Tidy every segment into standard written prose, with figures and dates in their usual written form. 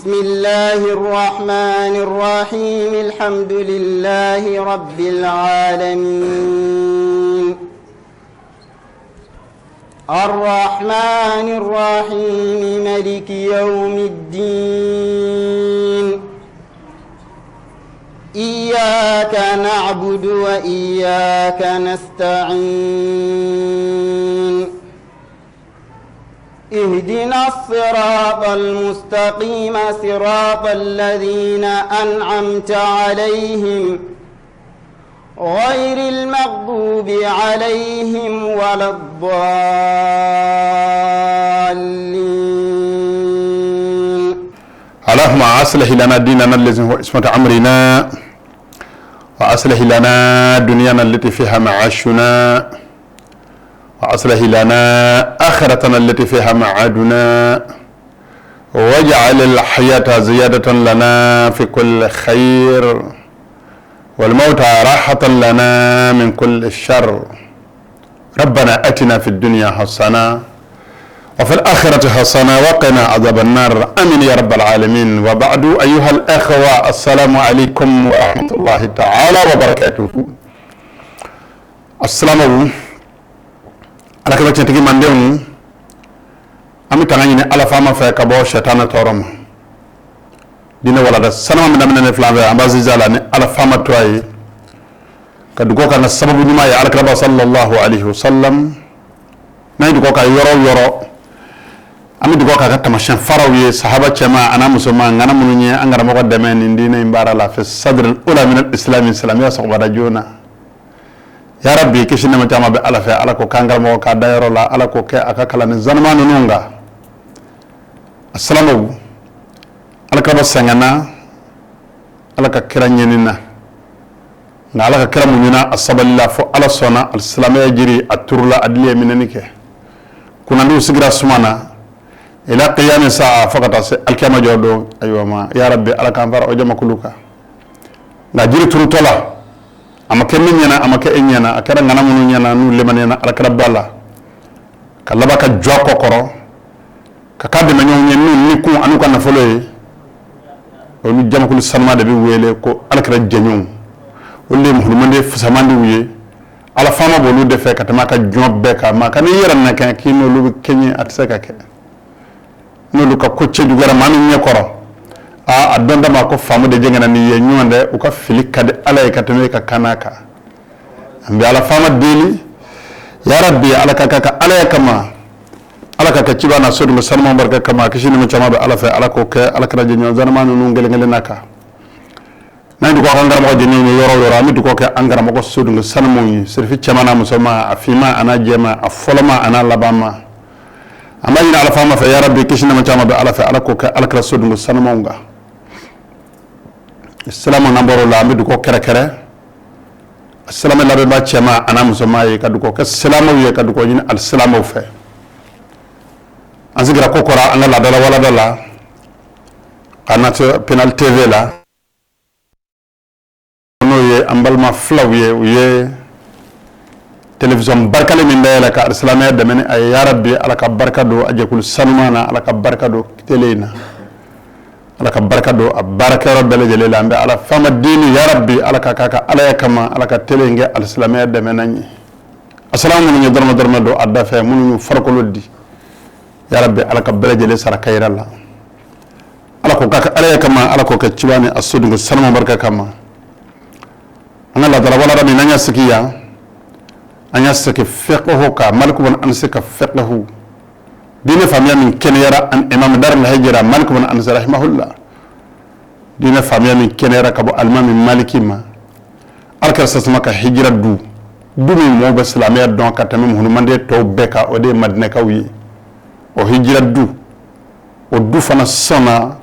بسم الله الرحمن الرحيم الحمد لله رب العالمين الرحمن الرحيم مالك يوم الدين إياك نعبد وإياك نستعين اهدنا الصراط المستقيم صراط الذين أنعمت عليهم غير المغضوب عليهم ولا الضالين. اللهم أصلح لنا ديننا الذي هو عصمة أمرنا وأصلح لنا دنيانا التي فيها معاشنا وأصلح لنا آخرتنا التي فيها معادنا واجعل الحياة زيادة لنا في كل خير والموت راحة لنا من كل شر. ربنا أتنا في الدنيا حسنة وفي الآخرة حسنة وقنا عذاب النار. آمين يا رب العالمين. وبعد أيها الأخوة السلام عليكم ورحمة الله تعالى وبركاته. السلام عليكم. ala ka bacin tigi mandemu ami tangani ne ala fama fa ka bo shaitan torom dina wala da sanama min amna ne flambe ambazi zala ne ala fama toyi ka dugo kana sababu nyuma ya alkaba sallallahu alaihi wasallam nay dugo ka yoro ami dugo ka tamashan farawiye sahaba chama ana musulman ngana mununye angara mako demen dina imbara la fi sadr al ula min al islam islamiyya saqbada jona ya rabbi kishina matama be ala fa ala ko kangal mo ka dayro la ala ko ke aka kala ni zanma nunga assalamu ala ka basangana ala ka kiranyenina na ala ka kiramu nyina asaballa fo ala sona al islamiyya jiri aturla adliya minanike kuna ndu sigira sumana ila qiyam saa fakata se al kiyama jodo ayyuma ya rabbi ala ka fara o jama kuluka na jiri turtola amake minyana amake enyana akara ngana munu nyana nu lemanena alakara bala kalaba ka joko koro ka kadde ma nyonye nu niku anu kana foloye onu jamakul sanma de bi wele ko alakara jenyon wolle muhumande fusamande wiye ala fama bolu de fe katama ka jobbe ka ma kan yeran na kan kino lu kenye atsaka ke no lu ka kocce du gara manu nyekoro a adonda ma ko famu de jengana ni ye nyonde u ka filika de ala ka teme ka kanaka ambi ala fama deli ya rabbi ala ka ala kama ala ka cibana sodu musalma barka kama kishini mu chama be ala fa ala ko ke ala ka jenyo zanama nu ngel ngel naka nandu ko angara mo jenyo yoro ami du ko ke angara mo ko sodu musalma yi serfi chama na musalma afima ana jema afolama ana labama amajina ala fama fa ya rabbi kishini mu chama be ala fa ala ko ke ala ka sodu musalma nga assalamu namboro la mi du ko kere assalamu la be ba chema ana musoma ye ka du ko ke assalamu ye ka du ko ni assalamu fe anzigra ko kora ana la dala wala dala ana to penal tv la no ye ambal ma flaw ye television barkale min dayala ka assalamu de men ay ya rabbi ala ka barkado ajekul salmana ala ka barkado telena ala ka barkado baraka rabbil jalil ambe ala fama dini ya rabbi ala ka ala kama ala ka telenge al islamiyya de menani assalamu alaykum darma do adda fa munu farkolodi ya rabbi ala ka bele jalil sara kayralla ala ko ala kama ala ko ka cibani asudu salama barka kama anala dara wala rabbi nanya sikiya anya sike fiqhu ka maliku ban ansika fiqhu dina famia min kenera an imam dar al hijra malik bin anas rahimahullah dina famia min kenera kabo almam maliki ma alkar sasma ka hijra du mi mo be islamiyya don ka tamim hunu mande to beka o de madina kawi o hijra du o du fana sona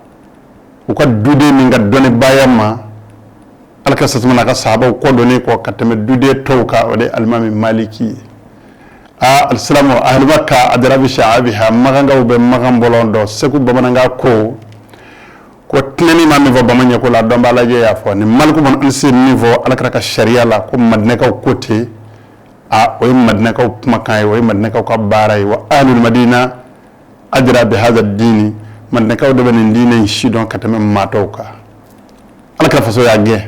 o ka dude min ga doni bayama alkar sasma na ka sahaba ko doni ko ka tamim dude to ka o de almam maliki al-islamu ahli makka adrabi sha'abiha maganga ube magam bolondo seku bamananga ko tleni ma mi vo bamanya ko la domba la je ya fo ni malku mon ansi niveau alakra ka sharia la ko madne ka côté way madne ka makan way madne ka baray wa ahlul madina adra bi hadha ad-din man ne kaw de ben dine shi don katame matoka ala ka faso ya ge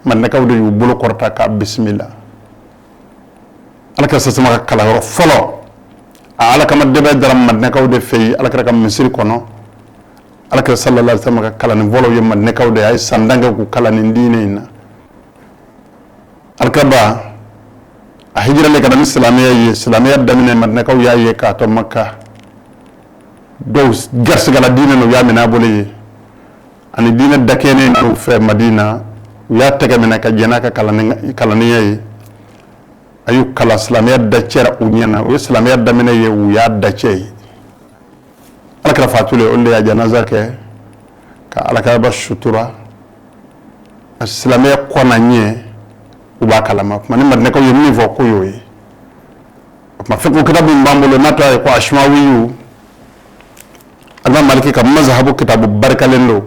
man ne kaw de yu bulu korta ka bismillah ala ka sasama kala ro folo ala ka madde be daram man ne kaw de fey ala ka misri kono ala ka sallallahu alaihi wasallam ka kala ni volo yem man ne kaw de ay sandanga ku kala ni dine ina ala ka ba a hijira le kadam islamiyya damine man ne kaw yaye ka to makka do gars gala dina no yamina bole ani dina dakene no fe madina ya tege mena ka jena ka kala ni yayi ayu kala islamiyya da cera unyana o islamiyya damine ye u ya da cey alaka fatule onde ya janaza ke ka alaka ba shutura islamiyya kona nye uba kalama mani madne ko yemi vo ko yoyi ma fekko kitabu mbambulo nata ko ashmawiyu alma maliki kam mazhabu kitabu barkalendo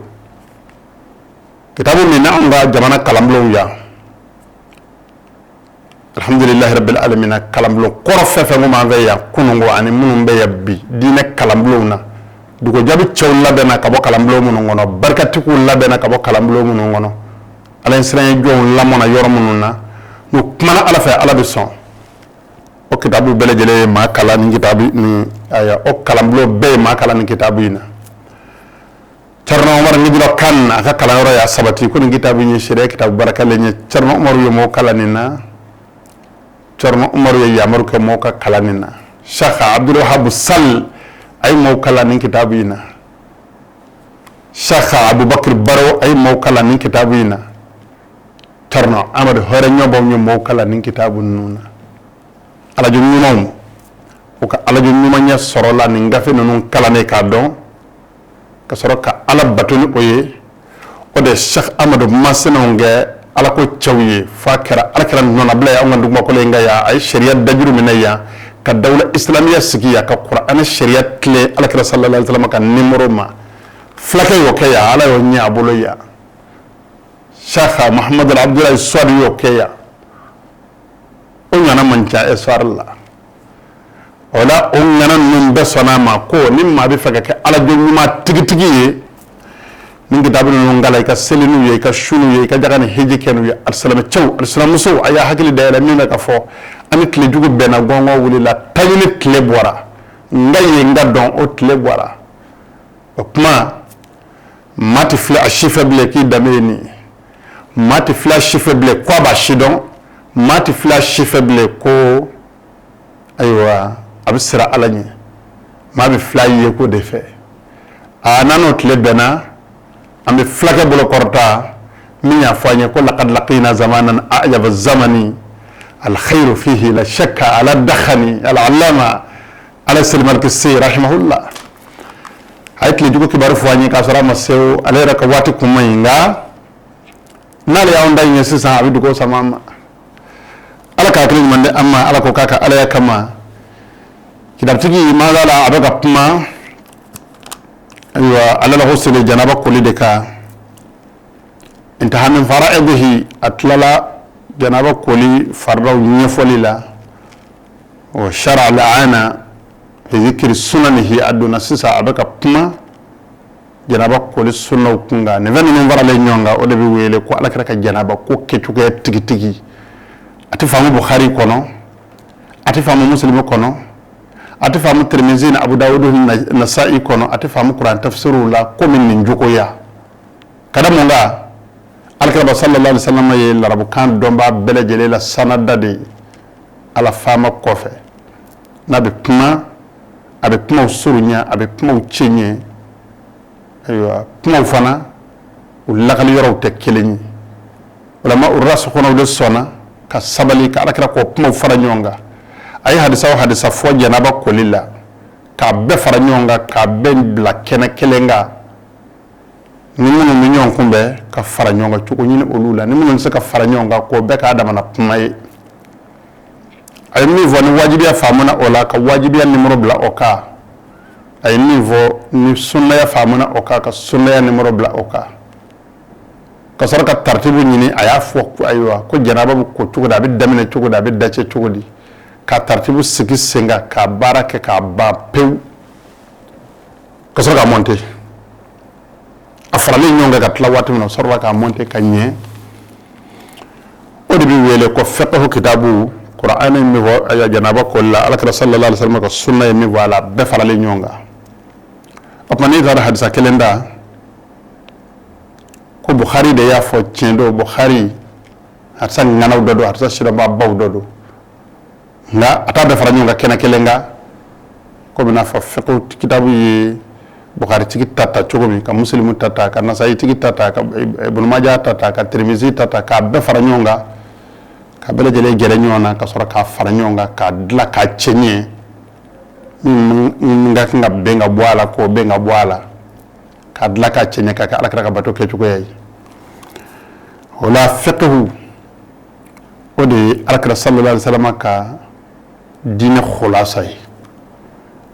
kitabu min anga jamana kalamlo ya alhamdulillah rabbil alamin kalamlo korfe fe ngoma ve ya kunungo ani munum be yabbi dine kalamlo na dugo jabi cew labena kabo kalamlo munun ngono barkatiku labena kabo kalamlo munun ngono ala sran joon lamona yormununa no kumana ala fa ala beson o kitabu bele jele ma kala ni kitabu ni aya o kalamlo be ma kala ni kitabu ina charno umar ni bilo kan aka kala yoro ya sabati ko ni kitabu ni shire kitabu barakale ni charno umar yo mo kala ni na charno umar yo ya maru ko mo ka kala ni na sheikh abdul wahab sal ay mo kala ni kitabu ina sheikh abubakar baro ay mo kala ni kitabu ina charno amad hore nyobo ñu mo kala ni kitabu nuna ala ju ñu mom o ka ala ju ñu ma nya sorola ni ngafe non kala ne ka don ka soroka ala batuni oye o de cheikh amadou masenonge ala ko cawye fa kera ala kera nona bla ya ngandu ko le ngaya ay sharia dajuru minaya ka dawla islamiyya sigiya ka qur'an sharia tle ala kera sallallahu alaihi wasallam ka nimero ma flaka yo kaya ala yo nya bolo ya cheikh muhammad al abdullah swadi yo kaya o nyana mancha esarla wala on ngana num be sonama ko nimma be faga ke ala jonnuma tigi tigi ye ningi dabul no ngala ka selinu ye ka shunu ye ka jagane heji kenu ye arsalama chaw arsalama so aya hakili da mina ka fo ani kle jugo bena gongo wulila tayini kle bora ngaye ngadon o kle bora o kuma mati fla ashifable ki dameni mati fla ashifable kwa ba shidon mati fla ashifable ko aywa abisira alanye ma bi fly ye ko defe anano tle bena ambe flake bolo korta minya fanye ko laqad laqina zamanan ajab az-zamani al-khayr fihi la shakka ala dakhani al-allama ala salim al-qisi rahimahullah hayt le jugo kibaru fanye ka sara masew ale raka wati kumayinga nale ya onda yin sisa abidu ko samama ala ka kili mande amma ala ko kaka ala ya kama kidabtigi magala abaga puma aywa ala la hosele janaba kolideka intaha min fara'idihi atlala janaba koli fardaw nyefolila wa shar'a la'ana fi dhikri sunanihi aduna sisa abaga puma janaba koli sunnaw kunga ne venu min varale nyonga o debi wele ko ala kaka janaba ko ketuke tigi tigi ati famu bukhari kono ati famu muslim kono ati famu tirmizi na abu dawud nasa'i kono ati famu quran tafsiru la ko min njuko ya kada monga alkaba sallallahu alaihi wasallam ye larabu kan domba bele jele la sanada de ala fama kofe nabe kuma abe kuma surunya abe kuma chenye aywa kuma fana ulakal yoro te keleni wala ma urasu kono de sona ka sabali ka alakira ko kuma fara nyonga ay hadisa fo janaba kolila ka be fara nyonga ka be bla kena kelenga ni mun nyon kumbe ka fara nyonga chuko nyine olula ni mun se ka fara nyonga ko be ka adama na pumay ay niveau ni wajibiya famuna ola ka wajibiya numero bla oka ay niveau ni sunna ya famuna oka ka sunna ya numero bla oka ka sarka tartibu nyini aya fo aywa ko janaba ko chuko da bi damine chuko da bi dace chuko di ka tartibu sigi senga ka barake ka ba pew ka sɔrɔ ka monter a faralen ɲɔgɔn kan ka tila waati min na sɔrɔla ka monter ka ɲɛ o de bɛ wele ko fiqhu kitabu Qur'an min bɛ fɔ janaba koli la Alakira sallallahu alaihi wasallam ka sunna ye min fɔ a la bɛɛ faralen ɲɔgɔn kan o tuma n'i taara hadisa kelen da ko Bukhari de y'a fɔ tiɲɛ don Bukhari hadisa ŋanaw dɔ don hadisa sirababaw dɔ don nka a t'a bɛɛ fara ɲɔgɔn kan kɛnɛ kelen kan komi n'a fɔ fiqhu kitabu ye Bukhari tigi ta cogo min ka Muslim ta ka Nasa'i tigi ta ka Ibn Majah ta ka Tirmizi ta k'a bɛɛ fara ɲɔgɔn kan ka bɛɛ lajɛlen gɛrɛ ɲɔgɔn na ka sɔrɔ k'a fara ɲɔgɔn kan k'a dilan k'a cɛ ɲɛ min ka kan ka bɛn ka bɔ a la k'o bɛn ka bɔ a la k'a dilan k'a cɛ ɲɛ k'a kɛ Alakira ka bato kɛcogoya ye o la fiqhu o de ye Alakira sallallahu alaihi wasallam ka diinɛ khulasa ye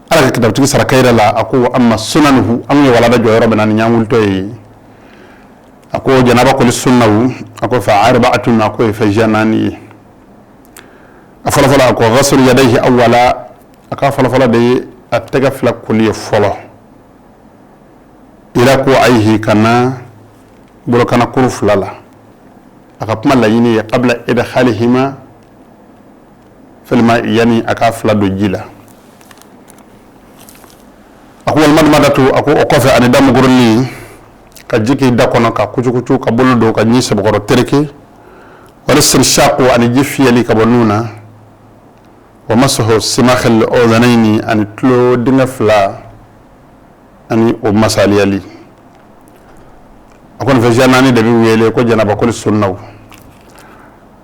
ala ka kitabutigi saraka yɛrɛ la a ko amma sunanuhu an ye walada jɔyɔrɔ min na ni ɲan wulitɔ ye a ko janaba koli sunnaw a ko fa arba'atun a ko ye fɛn siya naani ye a fɔlɔfɔlɔ a ko ghaslu yadayhi awwala a ka fɔlɔfɔlɔ de ye a tɛgɛ fila koli ye fɔlɔ ila ko ayihi kana bolokana kuru fila la a ka kuma laɲini ye qabla idkhalihima fil ma'i yani a ka fila don ji la a ko walmadmadatu a ko o kɔfɛ ani da muguruni ka ji k'i da kɔnɔ ka kucukucu ka bolo don ka ɲi sɛbɛkɔrɔ tereke wala sirshaqu ani ji fiyɛli ka bɔ nun na wa masahu simakhil udhanaini ani tulo dingɛ fila ani o masaliyali a ko nin fɛn siya naani de bɛ wele ko janaba koli sunnaw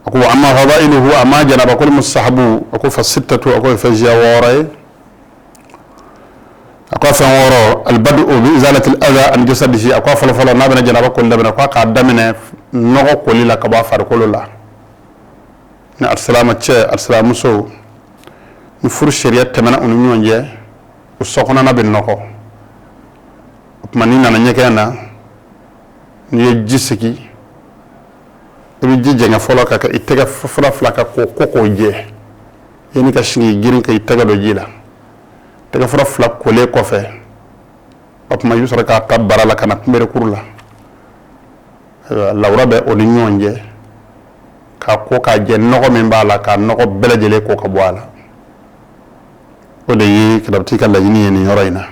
a ko amma fadailuhu amma janaba koli mustahabu a ko fa sittatu a ko ye fɛn siya wɔɔrɔ ye a fɛn wɔɔrɔ albadu bi izalati al-adha an jasadihi a fɔlɔfɔlɔ n'a bɛna janaba koli daminɛ k'a daminɛ nɔgɔ koli la ka bɔ a farikolo la ni alisilama cɛ alisilamuso ni furu sariya tɛmɛna u ni ɲɔgɔn cɛ o sɔkɔnɔna bɛ nɔgɔ o tuma n'i nana ɲɛgɛn na n'i ye ji sigi i bɛ ji jɛngɛ fɔlɔ ka kɛ i tɛgɛ fila ka ko k'o jɛ yanni ka sigi girin ka i tɛgɛ dɔ ji la tɛgɛ fila kolen kɔfɛ o tuma i bɛ sɔrɔ k'a ta bara la ka na kunberekuru la lawura bɛ o ni ɲɔgɔn cɛ k'a ko k'a jɛ nɔgɔ min b'a la k'a nɔgɔ bɛɛ lajɛlen ko ka bɔ a la o de ye kitabutigi ka laɲini ye nin yɔrɔ in na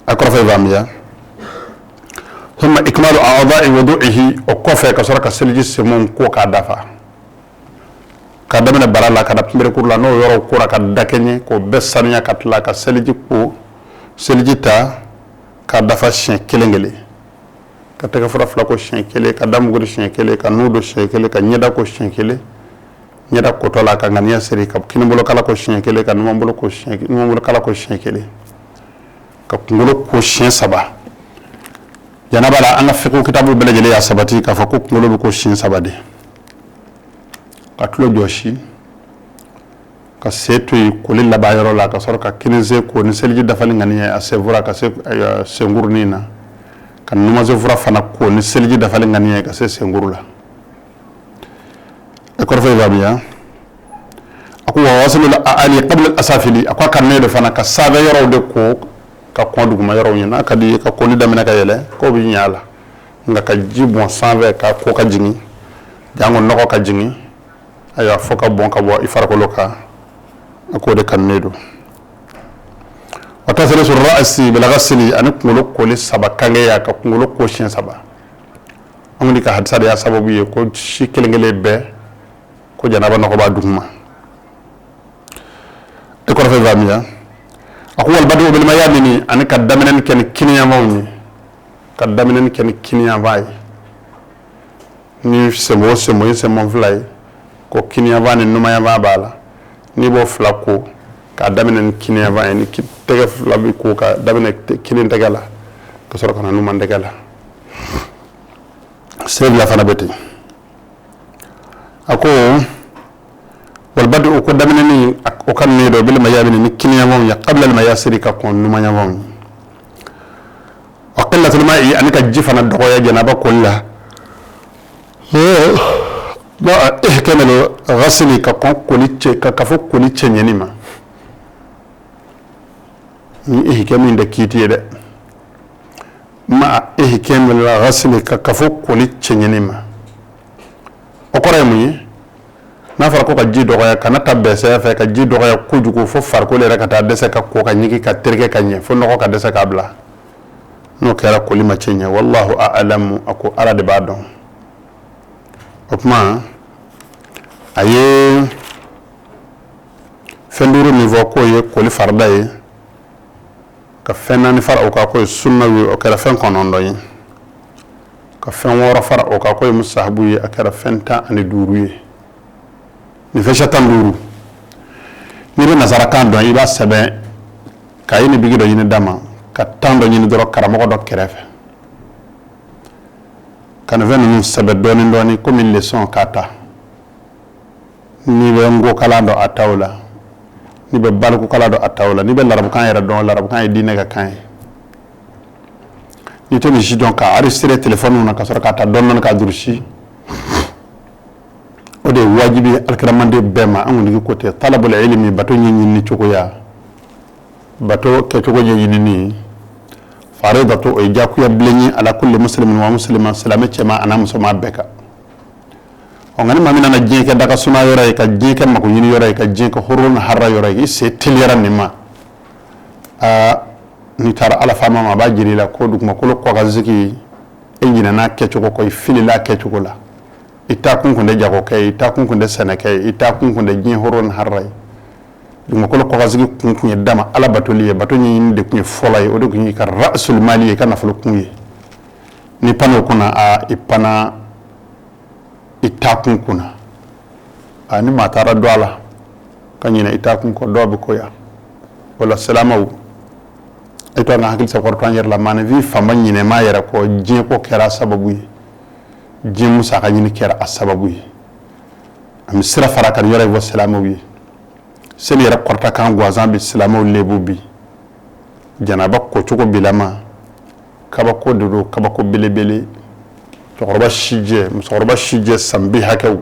a kɔrɔfɔ faamuya ثم إكمال أعضاء وضوئه وكفى كسر كسلجي سمون كو كادافا كادمنا برالا كادا بمبركور لا نو يورو كورا كاداكني كو بسانيا كاتلا كسلجي كو سلجي تا كادافا شين كيلنجلي كاتaka fura fila ko siyɛn kelen ka damuguri siyɛn kelen ka nudo siyɛn kelen ka ɲɛda ko siyɛn kelen ɲɛda kotɔ la ka ŋaniya siri ka kinibolo kala ko siyɛn kelen ka numanbolo kala ko siyɛn kelen ka kunkolo ko siyɛn saba janaba la an ka fiqhu kitabu bɛɛ lajɛlen y'a sabati k'a fɔ ko kunkolo bɛ ko siyɛn saba de ka tulo jɔsi ka se to yen koli laban yɔrɔ la ka sɔrɔ ka kinise ko ni seliji dafali ŋaniya a senfura ka se senkurunin na ka numanze fura fana ko ni seliji dafali ŋaniya ka se senkuru la e kɔrɔfɔ faamuya a ko wa wasalu ali qabla al-asafili a ko a kanne de fana ka sanfɛ yɔrɔw de ko ka kɔn duguma yɔrɔw ɲɛ n'a ka di ka koli daminɛ ka yɛlɛ k'o bɛ ɲɛ a la nka ka ji bɔn sanfɛ ka ko ka jigin jango nɔgɔ ka jigin ayiwa fo ka bɔn ka bɔ i farikolo kan a k'o de kanne don wa tasrisu ra'si bil ghasli ani kunkolo koli saba kangeya ka kunkolo ko siɲɛ saba an ni ka hadisa de y'a sababu ye ko si kelen kelen bɛɛ ko janaba nɔgɔ b'a duguma e kɔrɔfɛ faamuya a ko walbadu bil mayamini ani ka daminɛni kɛ ni kiniyanfanw ye ka daminɛni kɛ ni kiniyanfan ye ni senbo ye senbon fila ye ko kiniyanfan ni numanyanfan b'a la n'i b'o fila ko k'a daminɛ ni kiniyanfan ye ni tɛgɛ fila bɛ ko ka daminɛ kinin tɛgɛ la ka sɔrɔ ka na numan tɛgɛ la sen fila fana bɛ ten a ko walbadu ko daminɛni o ka ne dɔ bil mayamini ni kiniyanfanw ye qabla al mayasiri ka kɔn numanyanfanw ye wa qillatul ma'i ani ka ji fana dɔgɔya janaba koli la ba ihkamal ghasli ka kɔn koli cɛ ka fɔ koli cɛ ɲɛni ma ni ihkam da kiti da ma ihkam la ghasli ka kafu koli chenyenima okore mu na fara ko ka ji dogoya kana tabbe se fa ka ji dogoya kujugo fo far ko le rakata dese ka ko ka nyiki ka terke ka nye fo no ko ka dese ka bla no kera koli ma chenya wallahu a'lamu ako ara de badon okma aye fenduru niveau ko ye koli farda ye ka fenani fara o ka ko sunna wi o kera fen konon do yi ka fen woro fara o ka ko musahabu ye akara fenta ani duru ye ni fe shatan duru ni be nazara kan do iba sebe kay ni bigi do yini dama ka tando ni do karamo do kerefe kan ven ni sebe doni comme une leçon kata ni be ngo kala do atawla ni be balku kala do atawla ni be larab kan yara don larab kan dine ga kan ni to mi donc enregistrer téléphone na ka sor ka ta don non ka durshi o de wajibi alkiramande bema amundi côté talabul ilmi bato ni chokoya bato ke choko ni faridatu o jaku ya blenyi ala kulli muslimin wa muslima salame chema ana musoma beka o ngani mamina na jinke daga suna yora ka jinke mako yini yora ka jinke hurun harra yora ki se tilira nima ni tara ala fama ma bajiri la ko duk makolo ko gaziki enjina na ke choko ko fili la ke choko la ita kun kunde jago kay ita kun kunde sanake ita kun kunde jin hurun harra dum ko ko gaziki kun kun dama ala batoliye batoni de kun folay o de kun ka rasul mali ka na fulu kun ni pano kuna a ipana itakun kuna ani matara doala kanyina itakun ko dobe ko ya wala salamaw ito na hakil sa ko tanyer la man vi fama nyine ma yara ko jin ko kera sababu jin musa ka nyine kera asababu am sira faraka yara wa salamaw sel yara korta kan gwazan bi salamaw lebubi janaba ko chuko bilama kaba ko dodo kaba ko belebele tokoroba shije sambi hakaw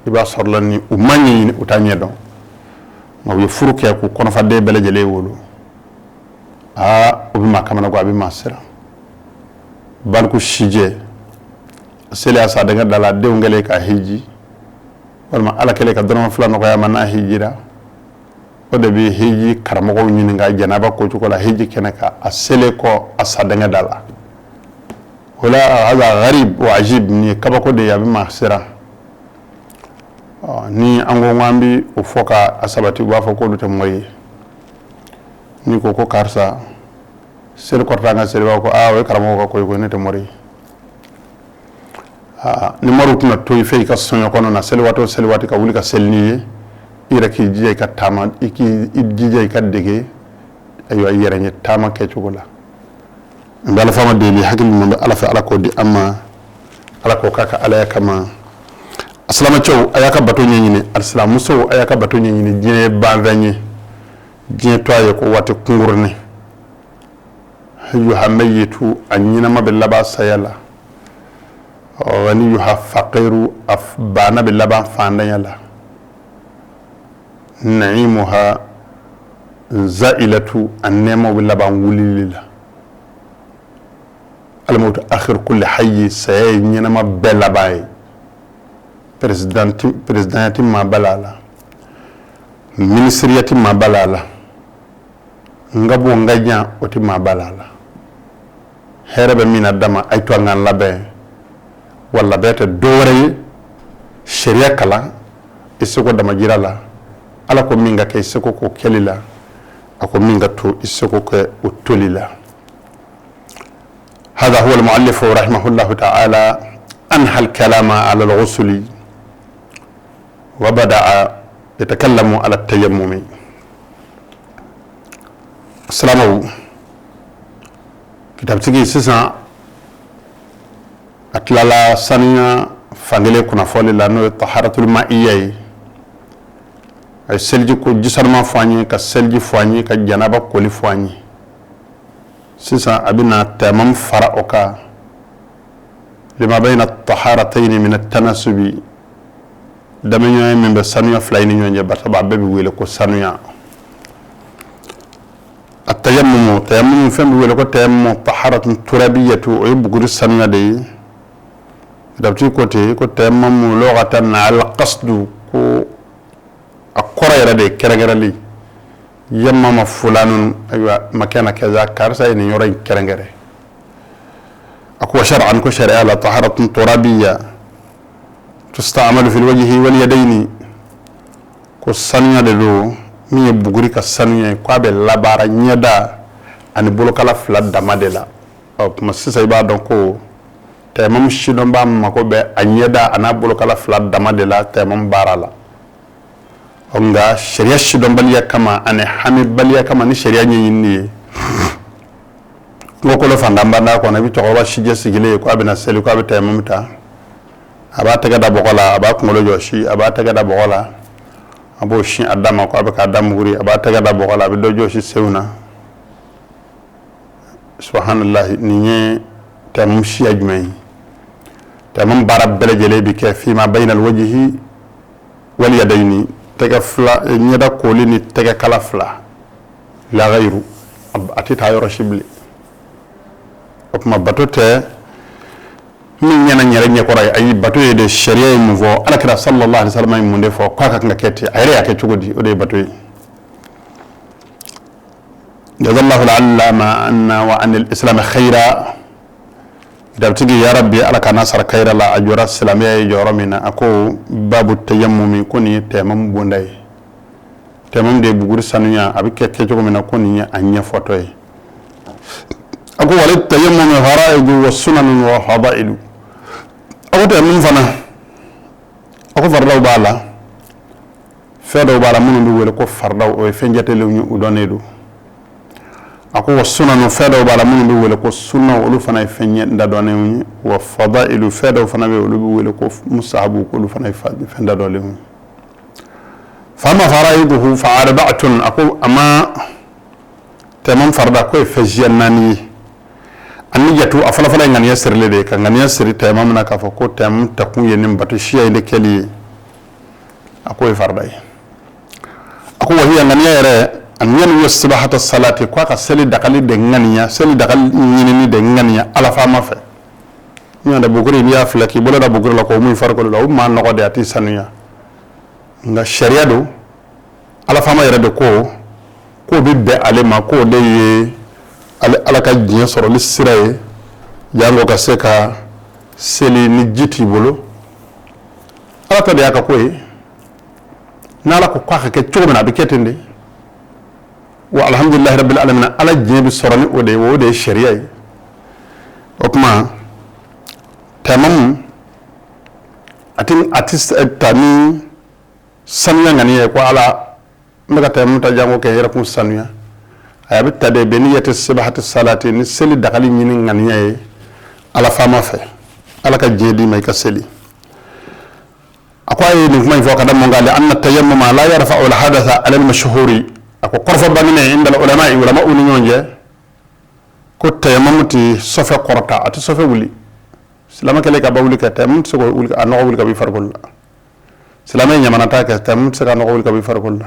iba sorlani umani ni utanye don ma wi furuke ko kono fa de bele jele wolo obi makamana go abi masira balku shije sele asa daga dala de ngale ka hiji walma ala kele ka dona fulano ko yamana hijira o de bi hiji karamo ko nyini nga janaba ko ko la hiji kenaka asele ko asa daga dala wala hada gharib wa ajib ni kabako de yabi masira ni ango ngambi o foka asabati wa foko do moyi ni ko karsa sel ko tanga sel wa ko we karamo ko ne te mori ni maru tuna to fe ka sonyo kono na sel wati ka wuli ka sel ni ira ki jije ka tama iki jije ka dege ayo yere ni tama ke chugola ndala fama de li hakil mo ala fa ala ko di amma ala ko kaka ala kama aslama chow ayaka bato nyini alislamu so ayaka bato nyini jine banvenye jine toye ko wati kungurne yuha mayitu anyina mabilla sayala wani yuha faqiru afbana billa fandanyala naimuha zailatu annema billa wulilila الموت آخر كل حي سينما ما بلا باي بريزيدنتي ما بلالا منسرياتي ما بلالا ngabo nganya oti ma balala herebe mina dama ay to ngan labe wala bete dore sharia kala isoko dama jirala ala ko minga ke isoko ko kelila ako minga to isoko ko utolila هذا هو المؤلف رحمه الله تعالى أنهى الكلام على الغسل وبدأ يتكلم على التيمم السلام عليكم كتاب تيجي سيسا أتلالا سنيا فانجلي كنا فولي لأنه الطهارة المائية السلجي كو جسر ما فاني كالسلجي فاني كالجنابة كولي فاني سيسا أبنا تمام فرأوك لما بين الطهارتين من التناسب دمنيو من بسانيو فلاينيو نجا بطبع بيبي ويلكو سانيا tayammum fem wele ko tayammum taharatun turabiyatu o buguri sanna de dabti ko tayammum lughatan al qasdu ko akora yara de kerengerali yamma fulanun aywa makana kaza karsa ni yora kerengere akwa shar'an ko shari'a la taharatun turabiyya tusta'malu fil wajhi wal yadaini ko sanna de do mi buguri ka sanna ko be labara nyada ani bolokala fla damadela o kuma sisa iba don ko tayammum shidon ba mako be anyada ana bolokala fla damadela tayammum barala onga sharia shidon baliya kama ane hami baliya kama ni sharia nyinni ngoko lo fandamba da ko na bi to ba shije sigile ko abina seli ko abita tayammumta aba taga da bokola aba ko lo joshi aba taga da bokola abo shi adama ko abaka adam guri aba taga da bokola bi do joshi sewna subhanallah ni tayammum shi ajmai tayammum barab bele jele bi ke fi ma bayna al wajhi wal yadaini tega fla nyada koli ni tega kala fla la ghayru atita yoro shibli okuma batote min nyana nyare nyako ray ay batoye de sharia mu vo alakira sallallahu alaihi wasallam mu ndefo ko ka ngakete ayre ake cugodi o de batoye jazallahu al-allama anna wa an al-islam khayra dabtigi ya rabbi alaka nasar khayra la ajura islamiyya joromina ako babu tayammumi kuni tayammum bunday tayammum de bugur sanunya abike ke jogo mina kuni anya fotoy ako wala tayammum faraidu wa sunan wa fadailu ako tayammum fana ako fardaw bala fedo bala munu wala ko fardaw o fenjate lewnyu udonedu ako wa sunanu fedo bala munu wala ko sunna olu fana fenye ndadone wa fadailu fedo fana be olu wala ko musahabu ko olu fana fenda dole fama faraiduhu fa arba'atun ako ama tamam farda ko fejannani anniyatu afala fala ngani yasirle de kan ngani yasiri tamam na ka fa ko tamam takun yenim batu shiya de keli ako fardai ako wa hiya ngani yare an yan yusbahata salati kwa ka seli dakali de ngania seli dakali nyini de ngania ala fama fe nyanda buguri biya flaki bola da buguri la ko muy farko la ma no ko de ati sanuya nga sharia do ala fama yare de ko bibbe ale ma ko de ye ala ka jiya soro li siraye jango ka seka seli ni jiti bolo ala ta de aka ko e nala ko kwa ke chogona be ketende wa alhamdulillah rabbil alamin ala jebi sorani o de sharia okma tamam atis tani sanya ngani ko ala mega tamam ta jango ke yara kun sanya ayabi tade beniyati sibahati salati ni seli dakali nyini ngani ala fama fe ala ka jedi may ka seli akwaye ni kuma ifo kadam ngali anna tayammuma la yarfa'u al hadatha ala al mashhuri ako korfo banine inda ulama uni nyonje ko tayammumti sofe qorta ati sofe wuli silama kele ka bawli ka tayammum so wuli ka no wuli ka bi farkol silama nyamana ta ka tayammum so ka no wuli ka bi farkol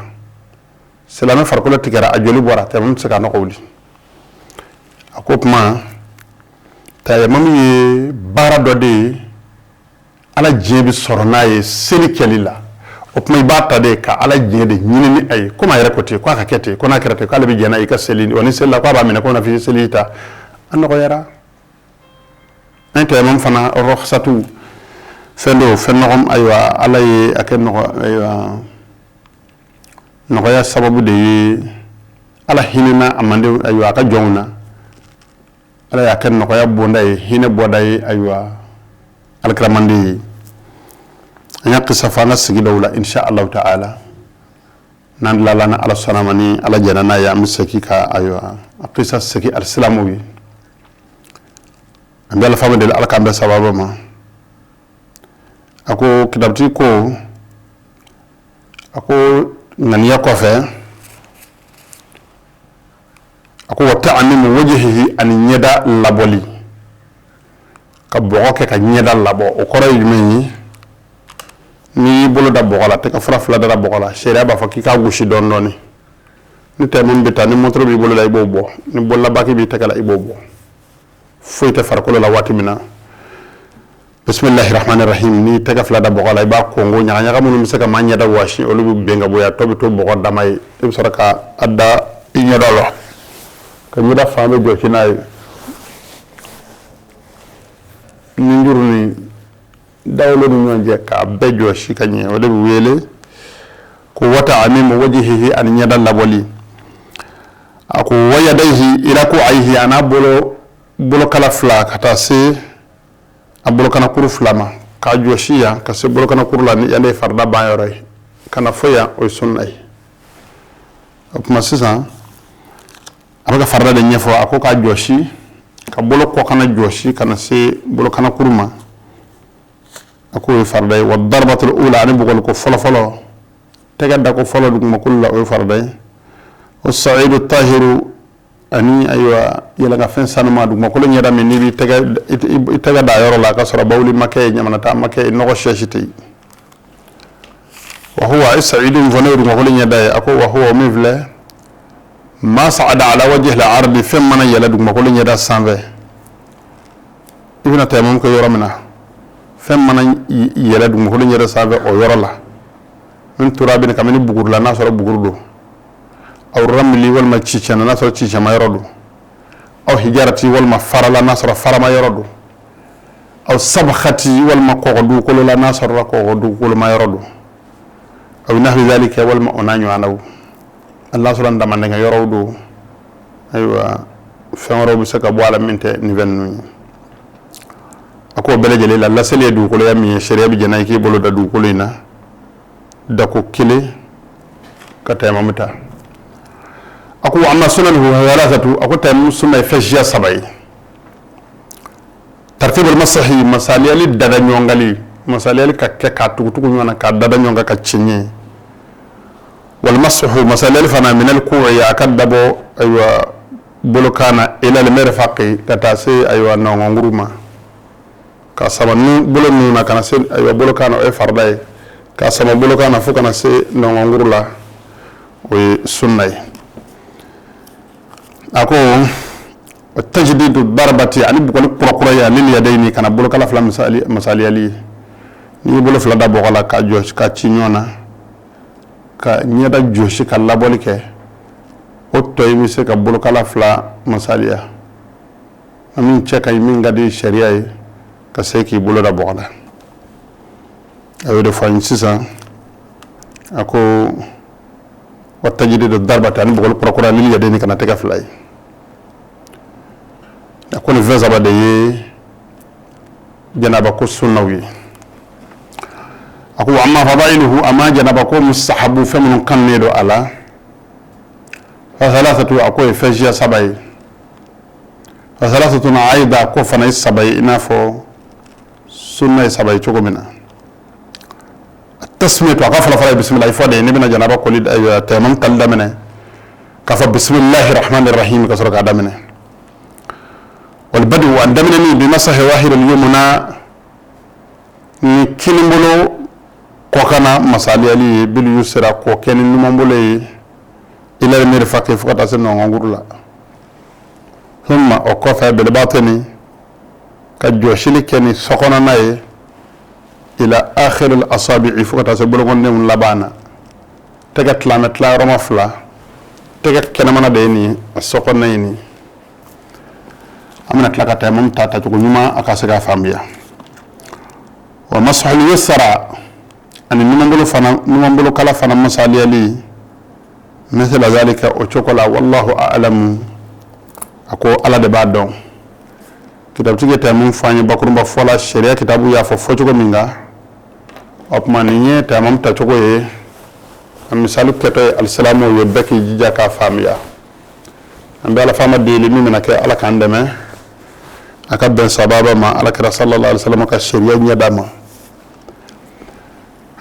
silama farkol tikara ajoli bora tayammum so ka no wuli ako kuma tayammum ye bara dode ala jebi soronaye seli kelila o kuma ibata de ka ala jede nyini ay kuma yare kote ko ka kete ko na kerete ko ala bi jena ika seli woni sella ko ba mena ko na fi selita an ko yara ante mom fana rukhsatu fendo fennom aywa ala yi aken no aywa no ya sababu de ala hinina amande aywa ka jongna ala ya ken no ya bonday hine boday aywa al kramandi nyaqisa fana sigi dawla insha Allah ta'ala nan la lana ala sanamani ala janana ya misaki ka aywa aqisa sigi al-islamu bi ambela famade ala kambe sababa ma ako kidabti ko ako naniya ko fe ako wata animu wajhihi an nyada laboli ka bogo ke ka nyada labo o koro yimi ni bolo da bogola te ka fura fula da bogola sheria ba fa ki ka gushi don doni ni tayammum bita ni montro bi bolo la ibo bo ni bolla baki bi tagala ibo bo foyta farkolo la wati mina bismillahir rahmanir rahim ni taga fla da bogala iba ko ngo nya nya mun misaka manya da washi olu be nga boya to bi to bogo damay e saraka adda inya dolo ko mi da fami do ci nay ni njurni dawlo ni ñonje ka bejo shi kanye wala bi wele ko wata amim wajhihi an nyada laboli ako wayadaihi ila ko aihi ana bolo kala fla kata se abolo kana kuru flama ka joshiya ka se bolo kana kuru la ni yande farda ba yore kana foya o sunnay kuma sisa abaka farda de nyefo ako ka joshi ka bolo ko kana joshi kana se bolo kana kuruma ako farda wa darbatul ula ani bugol ko folo tegada ko folo dum kulla o farda o sa'idu tahiru ani aywa yela ga fen sanuma dum ko nyada min ni tega da yoro la ka sura bawli makay nyamana ta makay no ko sheshiti wa huwa sa'idu voneru ko nyada ako wa huwa mivle ma sa'ada ala wajhi al-ardi fem mana yela dum ko nyada sanve ibna taymum ko yoro mina fem mana yela dum ko nyada sanve o yoro la min turabin kamani bugur la na sura bugurdo aw ramli wal ma ciccana nasara cicca ma yorodu aw hijarati wal ma farala nasara farama yorodu aw sabkhati wal ma qodu ko la nasara qodu ko ma yorodu aw nahwi zalika wal ma onanyu anaw allah subhanahu wa ta'ala nga yorodu aywa fenro bi saka boala minte ni vennu ako belejele la sele du ko yami sharia bi janay ki bolo da du ko lina da ko kile kata mamata ako amma sunanuhu thalathatu ako tam sunna fajja sabay tartib al masahi masaliyali dada nyongali masaliyali ka tukutuku nyona ka dada nyonga ka cinye wal masahu masaliyali fana min al ku'i akadabo aywa bulukana ila al mirfaqi katase aywa nonguruma ka sabanu bulunu na kana se aywa bulukana e farday ka sama bulukana fukana se nongurula o sunnay ako tajdidu darbati ani bukol prokuraya lil yadaini kana bolo kala flam masali ali ni bolo fla da bokala ka josh ka cinyona ka nyada joshi ka labolike o toy mi se ka bolo kala fla masalia amin cheka min ngadi sharia ka seki bolo da bokala ayo de fa insisa ako wa tajdidu darbati ani bukol prokuraya lil yadaini kana tega fly akoni veza ba de janaba ko sunnawi aku amma fadailuhu amma janaba ko mustahabu famun kannedo ala fa thalathatu ako fajja sabai fa thalathatu aida ko fana sabai inafo sunna sabai chogomina tasmiyatu aqafala fala bismillah fode ni bina janaba ko lid ay tamam kaldamene kafa bismillahir rahmanir rahim kasra kadamene والبدو أندمنني بمسح واحد اليمنى نكلمبلو كوكانا مسالي علي باليسرى كوكين نمبولي إلى المرفق فقط أسنو غنغورلا ثم أقف بالباطن كجوشلي كني سقنا ناي إلى آخر الأصابع فقط أسبلو غنم لبانا تجت لامتلا رمفلا تجت كنمنا ديني سقنا يني amna tlaka tamam tata to nyuma akasega famia wa masahul yusra an numambulu kala fana masali ali مثل ذلك وشكلا والله أعلم أكو على دبادون كتاب تيجي تامون فاني بكرم بفولا الشريعة كتابو يا فوفوجو مينغا أبمانية تامام تشوكو يه مثال كتاب السلام يبكي جيجا كافاميا أمبي على فما ديلي ميمنا كي على كاندمه أكبر سبابا ما على كرا صلى الله عليه وسلم كالشريعة نيداما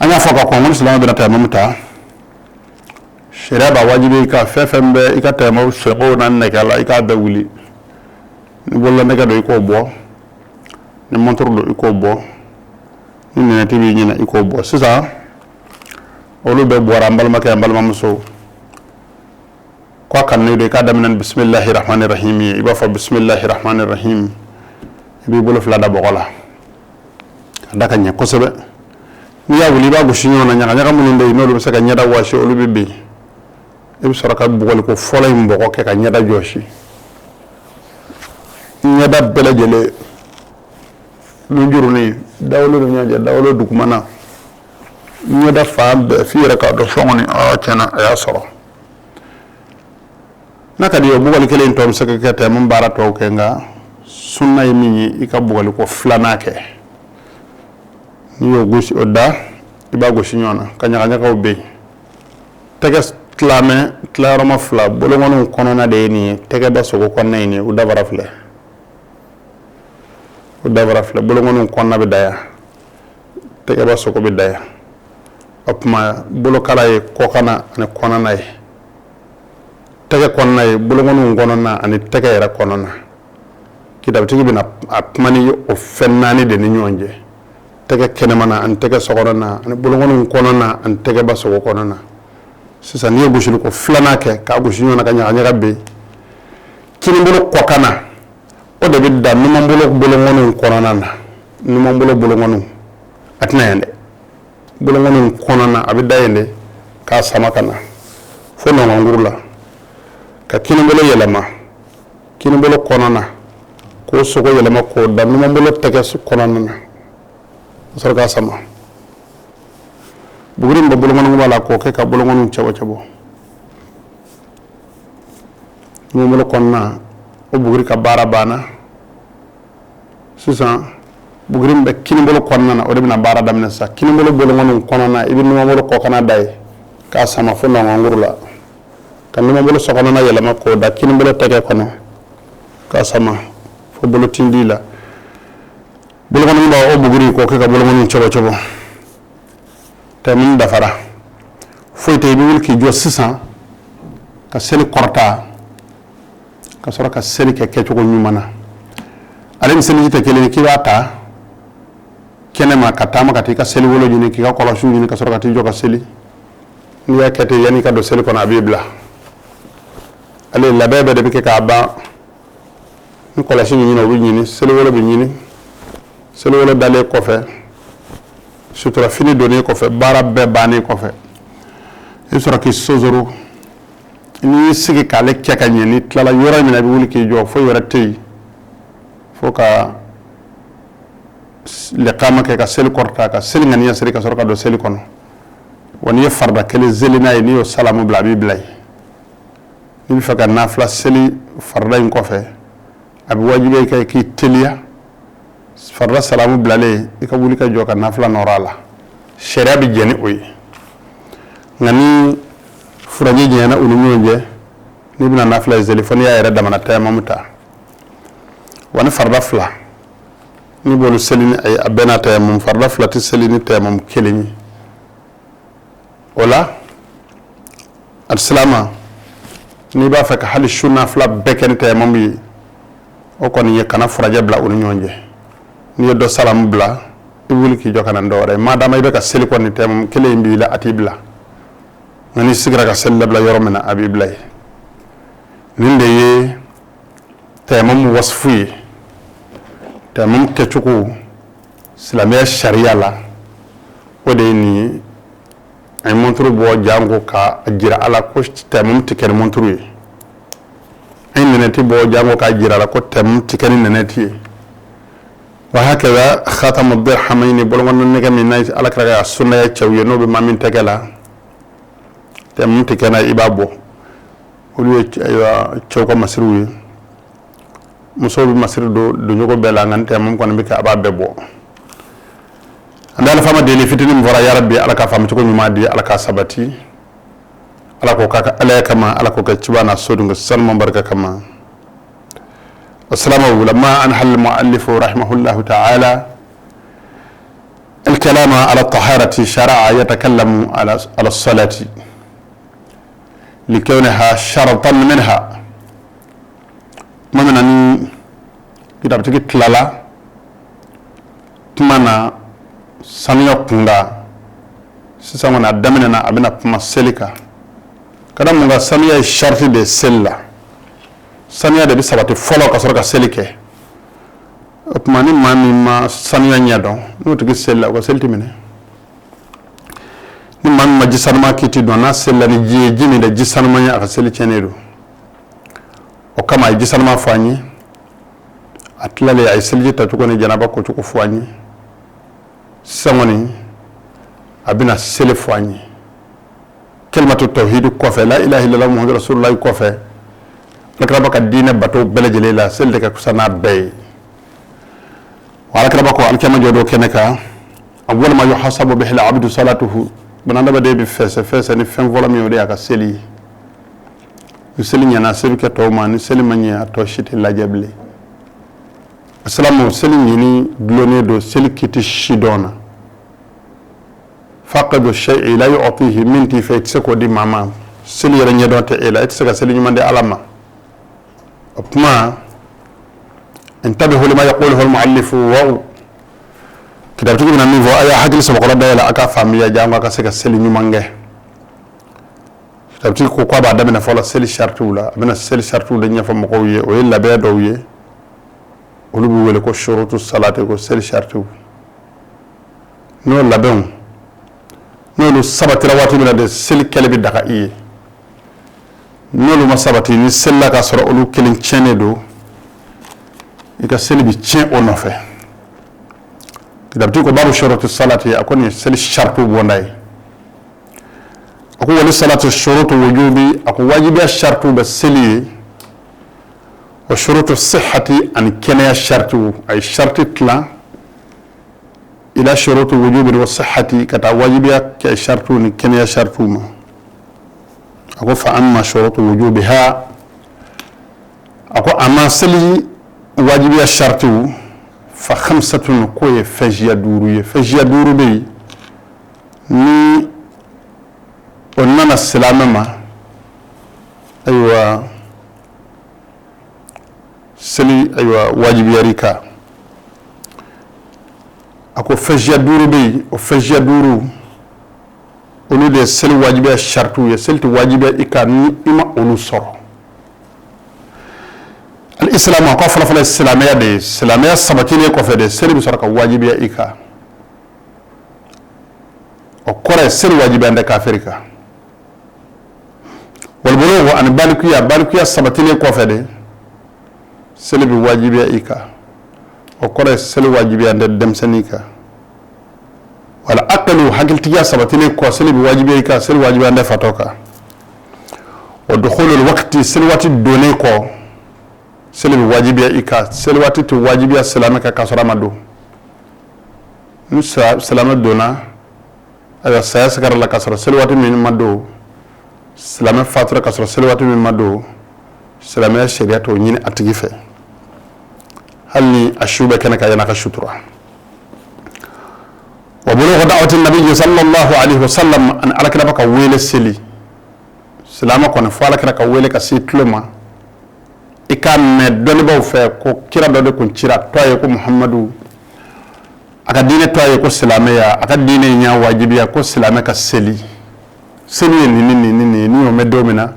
أنا فوق قوم الإسلام بنا تامام تا شريعة واجبي كا ففم به إكا تامام سقونا نكالا إكا دولي نقول لك دو يكو بو نمونتر دو يكو بو نتيبي نينا يكو بو سيسا أولو بي بورا مبال مكي مبال ممسو ko kan ne de ka daminan bismillahir rahmanir rahim iba fa bismillahir rahmanir rahim ibi bolo fla da bogola daka nya ko sebe ni ya wuli ba go shinyo na nya mun ndey no lu saka nya da washi olu bibbi ibi soraka bugol ko folay mbogo ke ka nya da joshi nya da bele jele lu juruni dawlo nya ja dawlo dugmana nya da fa fi raka do fongoni o cena ya soro naka di bugol ke len tom saka ke ta mun bara to ke nga sunna yimi ika bugol ko flanake ni yo gosi odda iba gosi nyona kanya ko be teges tlame tlaroma fla bolo ngonu konona de ni tege ba so ko konna ni udabara fle bolo ngonu konna be daya tege ba so ko be daya opma bolo kala e ko kana ne konana e tege konna e bolo ngonu gonona ani tege era konona kidab tigi bina apmani o fennani de ni nyonje tege kenemana an tege sogorona ani bolo ngonu konona an tege ba so ko konona sisa niyo bushil ko flana ke ka bushinyo na kanya kanya be kini bolo kokana o de bidda numa bolo ngonu konona na numa bolo ngonu atna yande bolo ngonu konona abidda yande ka sama kana fo no ngurula ka kini bolo yelama kini bolo konona ko sogo yelama ko da numa bolo tege su konona na sor ka sama bugurin ba bulungon wala ko ke ka bulungon chabo mo mo konna o buguri ka bara bana susan bugurin be kini bolo konna na o de na bara damna sa kini bolo bulungon konna na ibn mo bolo ko kana dai ka sama fo no ngurula kan mo bolo sokona na yela makko da kini bolo tege kono ka sama fo bolo tindila bulungon ba o buguri ko ke ka bulungon chabo temin dafara foyte bi wilki jo 600 ka seli korta ka sora ka seli ke kecho ko nyumana ale miseli jita kele ki wata kenema katama katika seli wolo jini ki ka kola shu jini ka sora ka tijo ka seli ni ya kete yani ka do seli kona bibla ale la bebe de bi ke ka ba ni kola shu jini no bi jini seli wolo bi jini seli wolo dale ko fe sutura fini donné ko fe bara be bani ko fe e sura ki sozoro ni sigi kale keka nyeni tlala yora mina bi wuli ki jo fo yora tey fo ka le qama ke ka sel korta ka sel ngani yasri ka sura ka do sel kono woni farda kele zelina ni yo salamu bla bi blay ni fa ka nafla seli farda ko fe abi wajibe kay ki telia farra salamu blale ika wuli ka joka nafla norala sharia bi jeni oyi ngani furaje jena unu nyonje ni bina nafla zelefoni ya era damana tayama muta wani farra fla ni bolu selini ay abena tayamum farra fla ti selini tayamum kelini wala al-salama ni ba fa ka hal shuna fla beken tayamum yi o kon ye kana furaje bla unu nyonje ni do salam bla ibuli ki jokana ndore madama ibe ka seli ko ni tem kele mbi la atibla ngani sigra ka sel bla yoromena abibla ninde ye temam wasfi temam kechuku islamia sharia la ode ni ay montru bo jango ka ajira ala ko temam tikel montru ay neneti bo jango ka ajira ala ko temam tikel neneti وهكذا خاتم الدرحمين بلغن النجم الناس على كرجع السنة يتشوي نوب ما من تكلا تمن تكنا إبابو ولي أيوة تشوكا مسروي مسروي مسرو دنيوكو بلانgan تمن كون بك أباب ببو عندنا فما دليل فتني مفرا يا ربي على كفام تكون يمادي على كسبتي على كوكا على كما على كوكا تشوانا سودون سلم بركة كما السلام عليكم. لما أنهى المؤلف رحمه الله تعالى الكلام على الطهارة شرع يتكلم على الصلاة لكونها شرطا منها ممن أن إذا بتجي تلالا تمانا سميو كندا سيسمونا دمنا أبنا بمسلكا kada mun ga saniya sharti de sella saniya de bi sabati folo ka soro ka seli ke o kuma ni ma saniya nya don no to sella ko selti mine ni ma jisanma kiti don na sella ni jini da jisanma nya ka seli chenedo o kama jisanma fanyi atlale ay selji ta ko ni janaba ko ko fanyi sangoni abina seli fanyi kelmatu tawhid ko fe la ilaha illallah muhammadur rasulullah ko fe lakraba ka dina bato belejele la selde ka kusana bay wala kraba ko alkama jodo keneka awwal ma yuhasabu bihi al-abdu salatuhu bananda bade bi fesse ni fen vola mi wode aka seli seli nyana seli ke to man seli manya to shiti la jable assalamu seli ni glone do seli kiti shidona faqadu shay'i la yu'tihi minti faytsako di mama seli yara nyadonte ela etsaka seli nyumande alama opma انتبهوا لما يقوله المؤلف واو كتابتك من النيفو ايا حاجه سبق رد الى اكا فاميليا جانغا كسك سيلي نيمانغي كتابتك كو با دامنا فولا سيلي شارتولا بنا سيلي شارتولا نيا فم قويه او يلا بي دويه ولو ويل كو شروط الصلاه كو سيلي شارتو نو لابن نو لو سبت رواتي من ده سيلي كلبي دقائي نو لو ما سبتي ني سيلا كا سرو لو كلين تشينيدو ika seli bi tien ono fe kidabti ko babu shurutu salati akoni seli shartu bonday ako wali salatu shurutu wujubi ako wajibi shartu be seli wa shurutu sihhati an kana shartu ay shartu tla ila shurutu wujubi wa sihhati kata wajibi ka shartu ni kana shartu ma ako fa amma shurutu wujubiha ako amma seli wajibiya shartu fa khamsatun ko ye fajiya duru be ni onnana salamama aywa seli aywa wajibiya rika ako fajiya duru be o fajiya duru olu de seli wajibiya shartu ye selti wajibiya ika ni ima olu soro الإسلام وقفل فلا الإسلامية دي الإسلامية سبتيني كوفي دي سيري بسرعة واجبية إيكا وكورة سيري واجبية عند كافريكا والبلوغ عن بالكية سبتيني كوفي دي سيري بواجبية إيكا وكورة سيري واجبية عند دمسنيكا والأقل حقلتية سبتيني كوفي سيري بواجبية إيكا سيري واجبية عند فتوكا ودخول الوقت سيري واتي دونيكو seli wajibiya ika seli wati to wajibiya salama ka kasara madu nusa salama dona aya saya sekar la kasara seli wati min madu salama fatura kasara seli wati min madu salama sharia to nyini atigife halni ashuba kana ka yana ka shutura wa bulughu da'wati an-nabiy sallallahu alaihi wasallam an alakra baka wele seli salama ko na fala ka wele ka sitluma ika me doni baw fe ko kira do de kun cira toye ko muhammadu aka dine toye ko islamiya aka dine nya wajibiya ko islamiya ka seli ni o me domina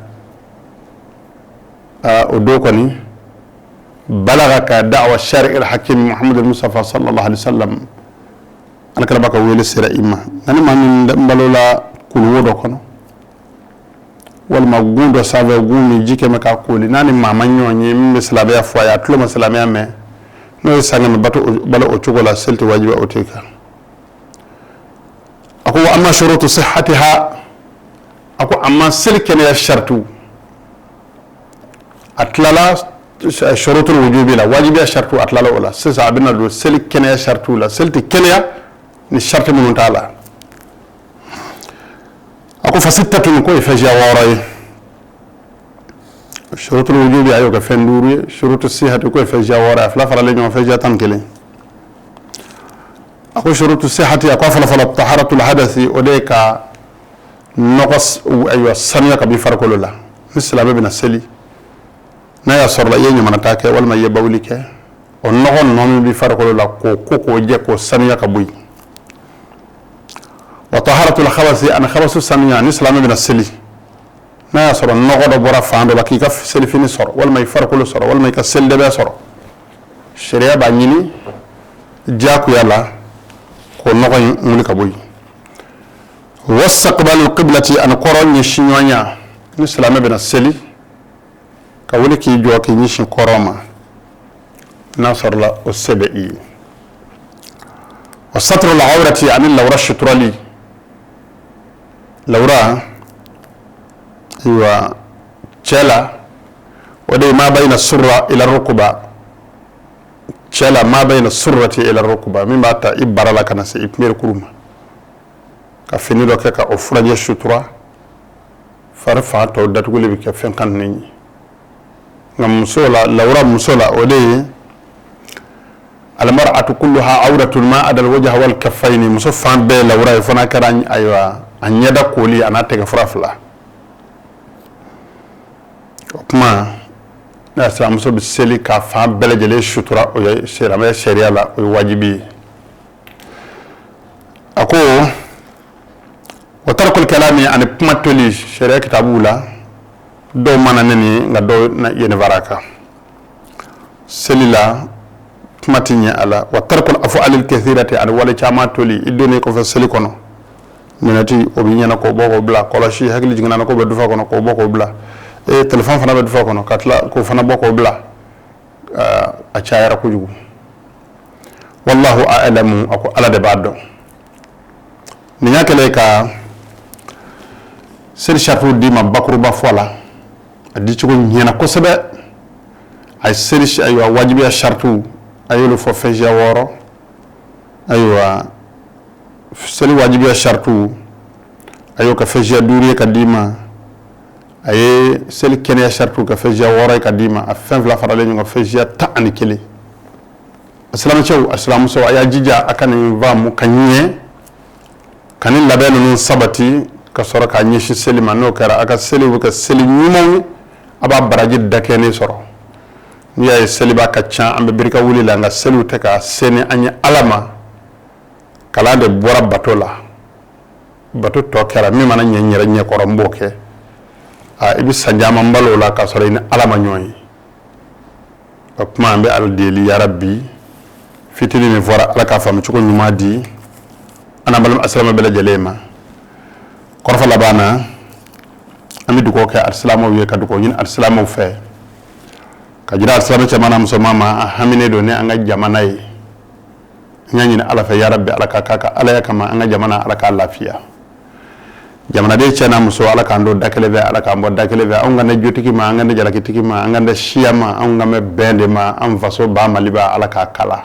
o do ko ni balaga ka da'wa shari' al-hakim muhammad al-mustafa sallallahu alaihi wasallam ana kala baka wele sira imma nani man mbalola kulu do kono walma gundo save gumi jike maka kuli nani mama nyonyi mislabe ya fwa ya tulo masalame ya me no sanga mbato bala ochugola selti wajiba oteka ako amma shurutu sihhatiha ako amma silkene ya shartu atlala shurutu wujubi la wajibi ya shartu atlala wala sisa abina do silkene ya shartu la selti kenya ni shartu mun taala ako fasittatun ko fajiya waray shurutu wujubi ayo ka fenduru shurutu sihhati ko fajiya waray fala fala leño fajiya tan kele ako shurutu sihhati ako fala taharatu alhadathi odeka naqas ayo sanya ka bi farqulula mislama bin sali na ya sorla yenyo manatake wal may bawlike on nogon non bi farqulula ko je ko sanya ka buy وطهارة الخبث أنا خبث السميع نسلام من السلي na soro nogo do bora faando la ki ka seli fini soro wal may farko soro wal may ka sel de be soro sharia ba nyini jaaku yalla ko nogo ngul ka boy wastaqbal qiblati an qoron ni shinyonya ni salama bena seli ka wuli ki jo ki ni shin koroma na sorla o sebi wa satru al awrati an lawra shutrali lawra wa chela wade ma bayna surra ila rukba chela ma bayna surrati ila rukba min bata ibarala kana se ipmer kuruma ka fini do ka o furaje shutura farfa to datugule bi ka fen kan ni ngam musola lawra musola wade al mar'atu kulluha awratun ma adal wajha wal kaffayn musaffan be lawra fana karan aywa anyada koli anate ga frafla kuma na sa muso bi seli ka fa belejele shutura o ya shirama sharia la o wajibi ako wa tarkul kalami an pumatoli sharia kitabula do mananani nga do na yene baraka selila pumatinya ala wa tarkul af'al al kathirati an wala chama toli idone ko fa seli kono minati obinyana ko boko bla kolashi hakli jingana ko be dufa kono ko boko bla e telephone fana be dufa kono katla ko fana boko bla a chayara ko jugu wallahu a'lamu ako ala de baddo ni nyakele ka sel shartu di ma bakru ba fola adi ci ko nyena ko sebe ay sel aywa wajibi shartu ayulu fo feja woro aywa seli wajibi shartu ayo ka feja duriye kadima aye seli kenya shartu ka feja woro kadima afan fla farale ñu feja ta ani kele assalamu alaykum assalamu so aya jija akani va mu kanye kanin labelu nun sabati ka soro ka nyishi seli manno kara aka seli ka seli nyumo aba baraji dakene soro ni ay seli ba ka cha ambe birka wuli la nga selu te ka seni anya alama kala de bora batola bato to kera mi mana nyanyira nye koromboke a ibi sanjama mbalo la ka soro ni alama nyoy kuma be al deli ya rabbi fitini ni vora ala ka fam ci ko nyuma di ana balam assalamu bela jalema korfa labana ami du ko ke assalamu ye ka du ko nyin assalamu fe ka jira assalamu ce mana muso mama hamine do ne anga jamana yi nyanyina ala fa ya rabbi ala kaka ala ya kama anga jamana ala ka lafiya jamana de cena muso ala ka ndo dakele be ala ka mbo dakele be anga ne jotiki ma anga ne jalaki tiki ma anga ne shiyama anga me bende ma am faso ba maliba ala ka kala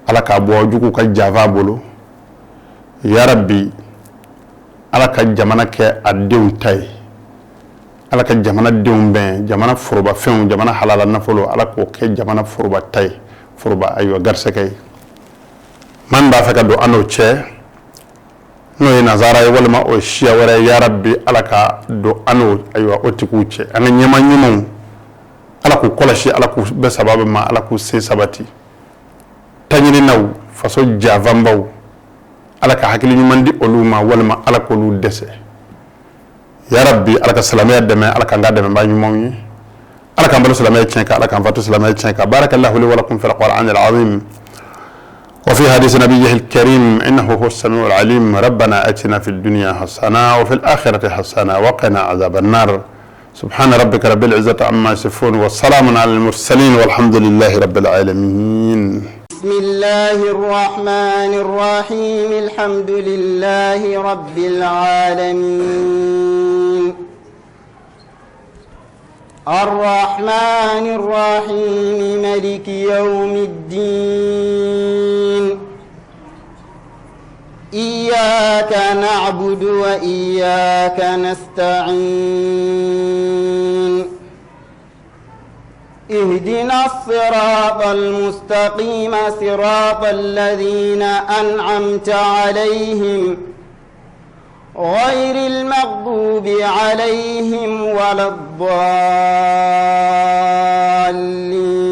ala ka bo juku ka java bolo ya rabbi ala ka jamana ke adew tay ala ka jamana dew ben jamana furuba fen jamana halala nafolo ala ko ke jamana furuba tay furuba ayo garse kay man ba faka do ano che no ina nazara wala ma o shiya wala ya rabbi ala ka do ano ayo otiku che ana nyama nyumo ala ko kolashi ala ko be sababu ma ala ko se sabati tanyini naw faso javambaw ala ka hakili nyumandi oluma wala ma ala ko lu dese ya rabbi ala ka salamaya deme ala ka ngademe ba nyumo ala ka mbalo salamaya chenka ala ka fatu salamaya chenka barakallahu li wa lakum fil qur'anil azim وفي حديث نبيه الكريم إنه هو السميع العليم ربنا أتنا في الدنيا حسنة وفي الآخرة حسنة وقنا عذاب النار سبحان ربك رب العزة عما يصفون والسلام على المرسلين والحمد لله رب العالمين بسم الله الرحمن الرحيم الحمد لله رب العالمين الرحمن الرحيم مالك يوم الدين إياك نعبد وإياك نستعين اهدنا الصراط المستقيم صراط الذين أنعمت عليهم غير المغضوب عليهم ولا الضالين